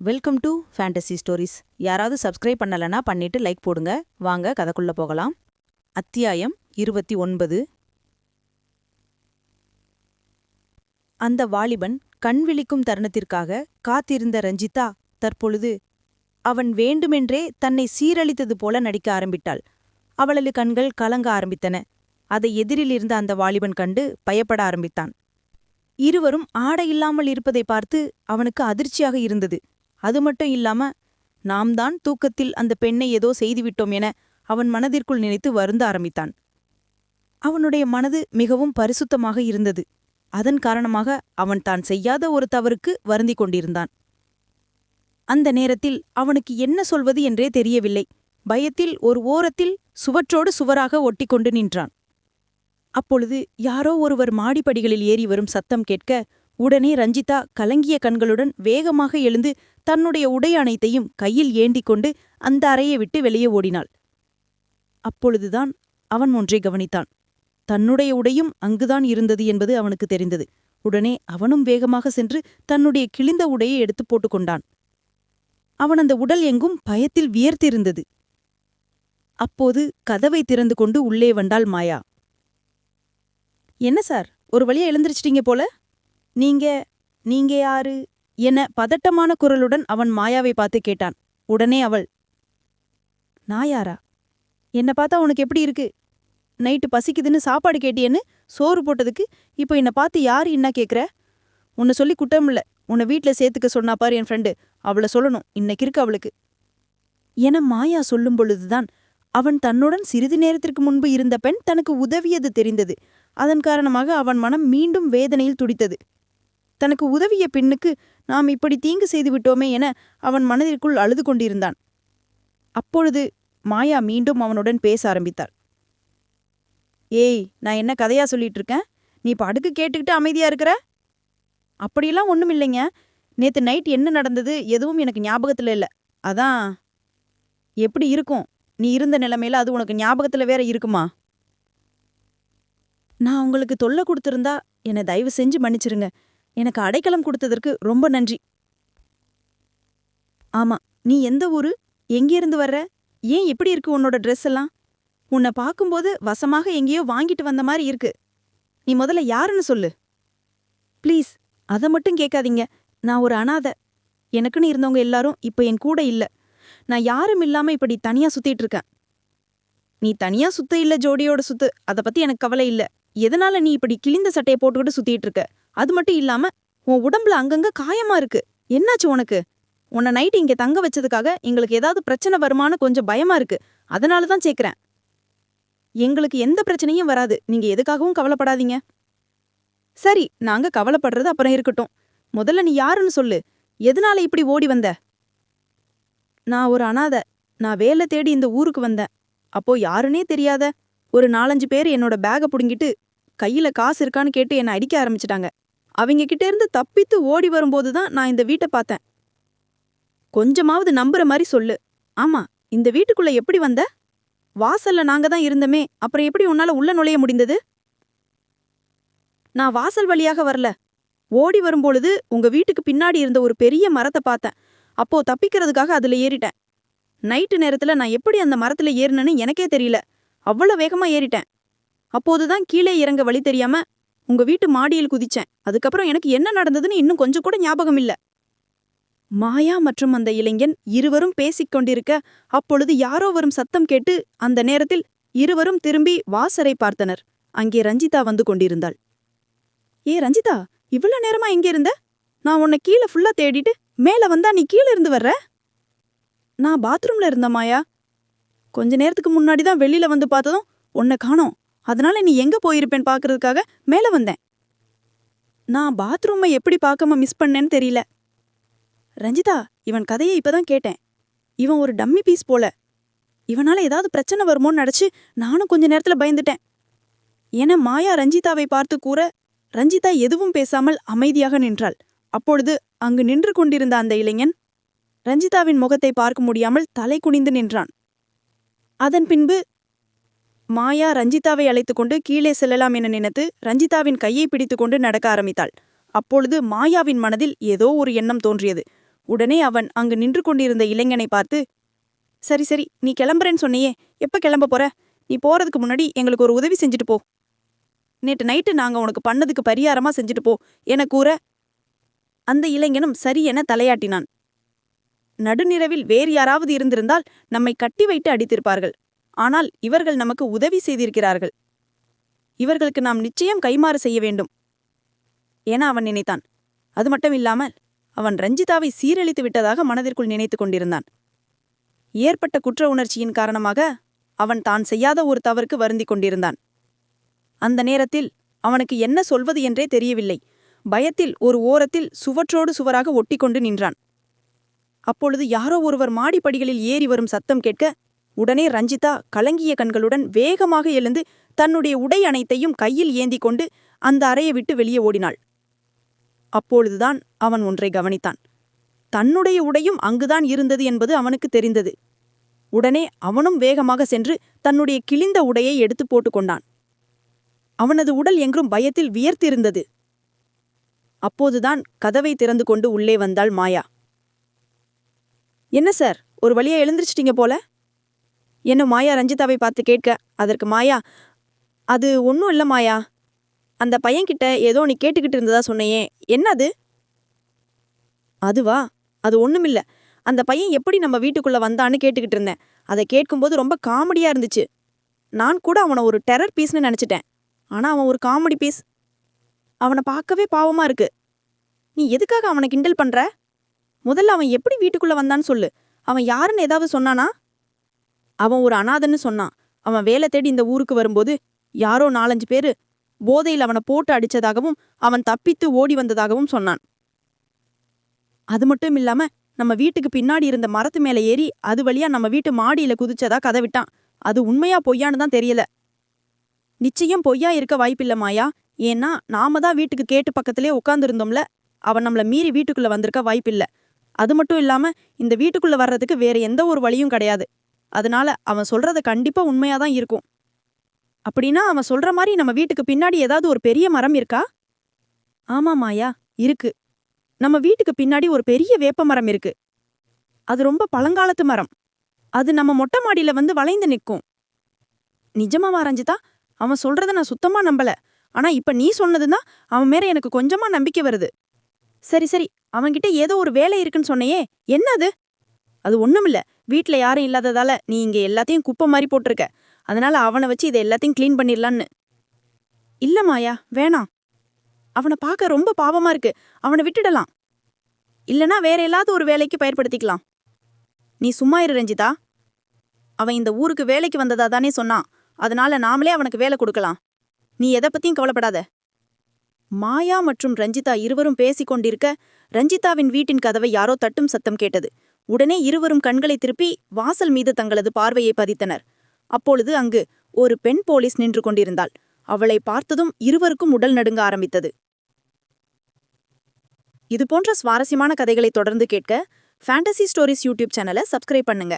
Welcome to fantasy stories. யாராவது subscribe பண்ணலனா பண்ணிட்டு லைக் போடுங்க. வாங்க கதைக்குள்ள போகலாம். அத்தியாயம் 29. அந்த வாலிபன் கண் விழிக்கும் தருணத்திற்காக காத்திருந்த ரஞ்சிதா தற்பொழுது அவன் வேண்டுமென்றே தன்னை சீரழித்தது போல நடிக்க ஆரம்பித்தாள். அவளது கண்கள் கலங்க ஆரம்பித்தன. அதை எதிரிலிருந்த அந்த வாலிபன் கண்டு பயப்பட ஆரம்பித்தான். இருவரும் ஆடையில்லாமல் இருப்பதை பார்த்து அவனுக்கு அதிர்ச்சியாக இருந்தது. அது மட்டும் இல்லாம நாம் தான் தூக்கத்தில் அந்த பெண்ணை ஏதோ செய்துவிட்டோம் என அவன் மனதிற்குள் நினைத்து வருந்த ஆரம்பித்தான். அவனுடைய மனது மிகவும் பரிசுத்தமாக இருந்தது. அதன் காரணமாக அவன் தான் செய்யாத ஒரு தவறுக்கு வருந்திக் கொண்டிருந்தான். அந்த நேரத்தில் அவனுக்கு என்ன சொல்வது என்றே தெரியவில்லை. பயத்தில் ஒரு ஓரத்தில் சுவற்றோடு சுவராக ஒட்டிக்கொண்டு நின்றான். அப்பொழுது யாரோ ஒருவர் மாடிப்படிகளில் ஏறி வரும் சத்தம் கேட்க உடனே ரஞ்சிதா கலங்கிய கண்களுடன் வேகமாக எழுந்து தன்னுடைய உடை அனைத்தையும் கையில் ஏந்திக் கொண்டு அந்த அறையை விட்டு வெளியே ஓடினாள். அப்பொழுதுதான் அவன் ஒன்றை கவனித்தான். தன்னுடைய உடையும் அங்குதான் இருந்தது என்பது அவனுக்கு தெரிந்தது. உடனே அவனும் வேகமாக சென்று தன்னுடைய கிழிந்த உடையை எடுத்து போட்டுக்கொண்டான். அவன் அந்த உடல் எங்கும் பயத்தில் வியர்த்திருந்தது. அப்போது கதவை திறந்து கொண்டு உள்ளே வந்தாள் மாயா. என்ன சார், ஒரு வழியா எழுந்திருச்சிட்டீங்க போல. நீங்க யாரு என பதட்டமான குரலுடன் அவன் மாயாவை பார்த்து கேட்டான். உடனே அவள், நான் யாரா? என்ன பார்த்தா உனக்கு எப்படி இருக்கு? நைட்டு பசிக்குதுன்னு சாப்பாடு கேட்டியன்னு சோறு போட்டதுக்கு இப்போ என்னை பார்த்து யாரு என்ன கேட்குற? உன்னை சொல்லி குற்றமில்ல. உன்னை வீட்டில் சேர்த்துக்க சொன்னா பாரு என் ஃப்ரெண்டு, அவளை சொல்லணும், இன்னைக்கு இருக்கு அவளுக்கு என மாயா சொல்லும் பொழுதுதான் அவன் தன்னுடன் சிறிது நேரத்திற்கு முன்பு இருந்த பெண் தனக்கு உதவியது தெரிந்தது. அதன் காரணமாக அவன் மனம் மீண்டும் வேதனையில் துடித்தது. தனக்கு உதவிய பெண்ணுக்கு நாம் இப்படி தீங்கு செய்துவிட்டோமே என அவன் மனதிற்குள் அழுது கொண்டிருந்தான். அப்பொழுது மாயா மீண்டும் அவனுடன் பேச ஆரம்பித்தாள். ஏய், நான் என்ன கதையா சொல்லிட்டு இருக்கேன்? நீ இப்ப அடுக்கு கேட்டுக்கிட்டு அமைதியா இருக்கிற? அப்படியெல்லாம் ஒண்ணும் இல்லைங்க. நேத்து நைட் என்ன நடந்தது எதுவும் எனக்கு ஞாபகத்துல இல்ல. அதான். எப்படி இருக்கும்? நீ இருந்த நிலைமையில அது உனக்கு ஞாபகத்துல வேற இருக்குமா? நான் உங்களுக்கு தொல்லை கொடுத்திருந்தா என்னை தயவு செஞ்சு மன்னிச்சிருங்க. எனக்கு அடைக்கலம் கொடுத்ததற்கு ரொம்ப நன்றி. ஆமா, நீ எந்த ஊரு? எங்கேருந்து வர்ற? ஏன் எப்படி இருக்கு உன்னோட ட்ரெஸ் எல்லாம்? உன்னை பார்க்கும்போது வசமாக எங்கேயோ வாங்கிட்டு வந்த மாதிரி இருக்கு. நீ முதல்ல யாருன்னு சொல்லு. ப்ளீஸ், அதை மட்டும் கேட்காதீங்க. நான் ஒரு அனாதை. எனக்குன்னு இருந்தவங்க எல்லாரும் இப்ப என் கூட இல்ல. நான் யாரும் இல்லாம இப்படி தனியா சுத்திட்டு இருக்கேன். நீ தனியா சுத்த இல்ல, ஜோடியோட சுத்து, அதை பத்தி எனக்கு கவலை இல்ல. எதனால நீ இப்படி கிழிந்த சட்டையை போட்டுக்கிட்டு சுத்திட்டு இருக்க? அது மட்டும் இல்லாம உன் உடம்புல அங்கங்க காயமா இருக்கு. என்னாச்சு உனக்கு? உன்னை நைட்டு இங்க தங்க வச்சதுக்காக எங்களுக்கு ஏதாவது பிரச்சனை வருமானு கொஞ்சம் பயமா இருக்கு. அதனாலதான் கேக்குறேன். எங்களுக்கு எந்த பிரச்சனையும் வராது. நீங்க எதுக்காகவும் கவலைப்படாதீங்க. சரி, நாங்க கவலைப்படுறது அப்புறம் இருக்கட்டும். முதல்ல நீ யாருன்னு சொல்லு. எதனால இப்படி ஓடி வந்த? நான் ஒரு அனாதை. நான் வேலை தேடி இந்த ஊருக்கு வந்தேன். அப்போ யாருன்னே தெரியாத ஒரு 4-5 பேர் என்னோட பேக புடுங்கிட்டு கையில காசு இருக்கான்னு கேட்டு என்னை அடிக்க ஆரம்பிச்சிட்டாங்க. அவங்க கிட்ட இருந்து தப்பித்து ஓடி வரும்போதுதான் நான் இந்த வீட்டை பார்த்தேன். கொஞ்சமாவது நம்புற மாதிரி சொல்லு. ஆமா, இந்த வீட்டுக்குள்ள எப்படி வந்த? வாசல்ல நாங்க தான் இருந்தமே, அப்புறம் எப்படி உன்னால உள்ள நுழைய முடிந்தது? நான் வாசல் வழியாக வரல. ஓடி வரும்பொழுது உங்க வீட்டுக்கு பின்னாடி இருந்த ஒரு பெரிய மரத்தை பார்த்தேன். அப்போ தப்பிக்கிறதுக்காக அதுல ஏறிட்டேன். நைட்டு நேரத்துல நான் எப்படி அந்த மரத்துல ஏறினேன்னு எனக்கே தெரியல. அவ்வளவு வேகமா ஏறிட்டேன். அப்போதுதான் கீழே இறங்க வழி தெரியாம உங்க வீட்டு மாடியில் குதிச்சேன். அதுக்கப்புறம் எனக்கு என்ன நடந்ததுன்னு இன்னும் கொஞ்சம் கூட ஞாபகம் இல்ல. மாயா மற்றும் அந்த இளைஞன் இருவரும் பேசிக் கொண்டிருக்க அப்பொழுது யாரோ வரும் சத்தம் கேட்டு அந்த நேரத்தில் இருவரும் திரும்பி வாசரை பார்த்தனர். அங்கே ரஞ்சிதா வந்து கொண்டிருந்தாள். ஏ ரஞ்சிதா, இவ்வளவு நேரமா எங்க இருந்த? நான் உன்னை கீழே ஃபுல்லா தேடிட்டு மேல வந்தா நீ கீழே இருந்து வர்ற? நான் பாத்ரூம்ல இருந்த மாயா. கொஞ்ச நேரத்துக்கு முன்னாடிதான் வெளியில வந்து பார்த்ததும் உன்னை காணோம். அதனால நீ எங்க போயிருப்பேன் பாக்குறதுக்காக மேல வந்தேன். நான் பாத்ரூமை எப்படி பார்க்காம மிஸ் பண்ணேன்னு தெரியல. ரஞ்சிதா, இவன் கதையை இப்பதான் கேட்டேன். இவன் ஒரு டம்மி பீஸ் போல. இவனால ஏதாவது பிரச்சனை வருமோன்னு நினைச்சு நானும் கொஞ்ச நேரத்துல பயந்துட்டேன் என மாயா ரஞ்சிதாவை பார்த்து கூற ரஞ்சிதா எதுவும் பேசாமல் அமைதியாக நின்றாள். அப்பொழுது அங்கு நின்று கொண்டிருந்த அந்த இளைஞன் ரஞ்சிதாவின் முகத்தை பார்க்க முடியாமல் தலை குனிந்து நின்றான். அதன் பின்பு மாயா ரஞ்சிதாவை அழைத்துக்கொண்டு கீழே செல்லலாம் என நினைத்து ரஞ்சிதாவின் கையை பிடித்துக்கொண்டு நடக்க ஆரம்பித்தாள். அப்பொழுது மாயாவின் மனதில் ஏதோ ஒரு எண்ணம் தோன்றியது. உடனே அவன் அங்கு நின்று கொண்டிருந்த இளைஞனை பார்த்து, சரி சரி, நீ கிளம்புறேன்னு சொன்னியே, எப்ப கிளம்ப போற? நீ போறதுக்கு முன்னாடி எங்களுக்கு ஒரு உதவி செஞ்சுட்டு போ. நேற்று நைட்டு நாங்க உனக்கு பண்ணதுக்கு பரிகாரமா செஞ்சுட்டு போ என கூற, அந்த இளைஞனும் சரி என தலையாட்டினான். நடுநிரவில் வேறு யாராவது இருந்திருந்தால் நம்மை கட்டி வைத்து அடித்திருப்பார்கள். ஆனால் இவர்கள் நமக்கு உதவி செய்திருக்கிறார்கள். இவர்களுக்கு நாம் நிச்சயம் கைமாறு செய்ய வேண்டும் என அவன் நினைத்தான். அது மட்டும் இல்லாமல் அவன் ரஞ்சிதாவை சீரழித்து விட்டதாக மனதிற்குள் நினைத்துக் கொண்டிருந்தான். ஏற்பட்ட குற்ற உணர்ச்சியின் காரணமாக அவன் தான் செய்யாத ஒரு தவறுக்கு வருந்திக் கொண்டிருந்தான். அந்த நேரத்தில் அவனுக்கு என்ன சொல்வது என்றே தெரியவில்லை. பயத்தில் ஒரு ஓரத்தில் சுவற்றோடு சுவராக ஒட்டிக்கொண்டு நின்றான். அப்பொழுது யாரோ ஒருவர் மாடிப்படிகளில் ஏறி வரும் சத்தம் கேட்க, உடனே ரஞ்சிதா கலங்கிய கண்களுடன் வேகமாக எழுந்து தன்னுடைய உடை அனைத்தையும் கையில் ஏந்தி கொண்டு அந்த அறையை விட்டு வெளியே ஓடினாள். அப்பொழுதுதான் அவன் ஒன்றை கவனித்தான். தன்னுடைய உடையும் அங்குதான் இருந்தது என்பது அவனுக்கு தெரிந்தது. உடனே அவனும் வேகமாக சென்று தன்னுடைய கிழிந்த உடையை எடுத்து போட்டுக்கொண்டான். அவனது உடல் எங்கும் பயத்தில் வியர்த்திருந்தது. அப்போதுதான் கதவை திறந்து கொண்டு உள்ளே வந்தாள் மாயா. என்ன சார், ஒரு வழியா எழுந்திரிச்சிட்டீங்க போல என்ன மாயா ரஞ்சிதாவை பார்த்து கேட்க, அதற்கு மாயா, அது ஒன்றும் இல்லை மாயா, அந்த பையன்கிட்ட ஏதோ நீ கேட்டுக்கிட்டு இருந்ததா சொன்னையே, என்னது? அதுவா, அது ஒண்ணுமில்ல. அந்த பையன் எப்படி நம்ம வீட்டுக்குள்ள வந்தான்னு கேட்டுக்கிட்டு இருந்தேன். அதை கேட்கும்போது ரொம்ப காமெடியா இருந்துச்சு. நான் கூட அவனை ஒரு டெரர் பீஸ்னு நினைச்சிட்டேன். ஆனா அவன் ஒரு காமெடி பீஸ். அவனை பார்க்கவே பாவமா இருக்கு. நீ எதுக்காக அவனை கிண்டல் பண்ற? முதல்ல அவன் எப்படி வீட்டுக்குள்ள வந்தான்னு சொல்லு. அவன் யாருன்னு ஏதாவது சொன்னானா? அவன் ஒரு அனாதன்னு சொன்னான். அவன் வேலை தேடி இந்த ஊருக்கு வரும்போது யாரோ 4-5 பேரு போதையில் அவனை போட்டு அடிச்சதாகவும் அவன் தப்பித்து ஓடி வந்ததாகவும் சொன்னான். அது மட்டும் இல்லாம நம்ம வீட்டுக்கு பின்னாடி இருந்த மரத்து மேல ஏறி அது வழியா நம்ம வீட்டு மாடியில குதிச்சதா கதை விட்டான். அது உண்மையா பொய்யான்னு தான் தெரியல. நிச்சயம் பொய்யா இருக்க வாய்ப்பில்ல மாயா. ஏன்னா நாம தான் வீட்டுக்கு கேட்டு பக்கத்திலே உட்கார்ந்துருந்தோம்ல. அவன் நம்மள மீறி வீட்டுக்குள்ள வந்திருக்க வாய்ப்பில்ல. அது மட்டும் இல்லாம இந்த வீட்டுக்குள்ள வர்றதுக்கு வேற எந்த ஒரு வழியும் கிடையாது. அதனால அவன் சொல்றது கண்டிப்பா உண்மையாதான் இருக்கும். அப்படின்னா அவன் சொல்ற மாதிரி நம்ம வீட்டுக்கு பின்னாடி ஏதாவது ஒரு பெரிய மரம் இருக்கா? ஆமா மாயா, இருக்கு. நம்ம வீட்டுக்கு பின்னாடி ஒரு பெரிய வேப்ப மரம் இருக்கு. அது ரொம்ப பழங்காலத்து மரம். அது நம்ம மொட்டை மாடியில வந்து வளைந்து நிற்கும். நிஜமாவா ரஞ்சிதா? அவன் சொல்றத நான் சுத்தமா நம்பல. ஆனா இப்ப நீ சொன்னதுதான் அவன் மேல எனக்கு கொஞ்சமா நம்பிக்கை வருது. சரி சரி, அவன்கிட்ட ஏதோ ஒரு வேலை இருக்குன்னு சொன்னையே, என்ன அது? அது ஒண்ணுமில்ல. வீட்ல யாரும் இல்லாததால நீ இங்க எல்லாத்தையும் குப்பை மாதிரி போட்டிருக்க. அதனால அவனை வச்சு இதை எல்லாத்தையும் கிளீன் பண்ணிடலான்னு. இல்ல மாயா, வேணாம். அவனை பார்க்க ரொம்ப பாவமா இருக்கு. அவனை விட்டுடலாம். இல்லனா வேற எல்லாத்தும் ஒரு வேலைக்கு பயன்படுத்திக்கலாம். நீ சும்மா இரு ரஞ்சிதா. அவன் இந்த ஊருக்கு வேலைக்கு வந்ததா தானே சொன்னான். அதனால நாமளே அவனுக்கு வேலை கொடுக்கலாம். நீ எதை பத்தியும் கவலைப்படாத. மாயா மற்றும் ரஞ்சிதா இருவரும் பேசிக் கொண்டிருக்க, ரஞ்சிதாவின் வீட்டின் கதவை யாரோ தட்டும் சத்தம் கேட்டது. உடனே இருவரும் கண்களை திருப்பி வாசல் மீது தங்களது பார்வையை பதித்தனர். அப்பொழுது அங்கு ஒரு பெண் போலீஸ் நின்று கொண்டிருந்தாள். அவளை பார்த்ததும் இருவருக்கும் உடல் நடுங்க ஆரம்பித்தது. இதுபோன்ற சுவாரஸ்யமான கதைகளை தொடர்ந்து கேட்க ஃபேண்டசி ஸ்டோரிஸ் யூடியூப் சேனலை சப்ஸ்கிரைப் பண்ணுங்க.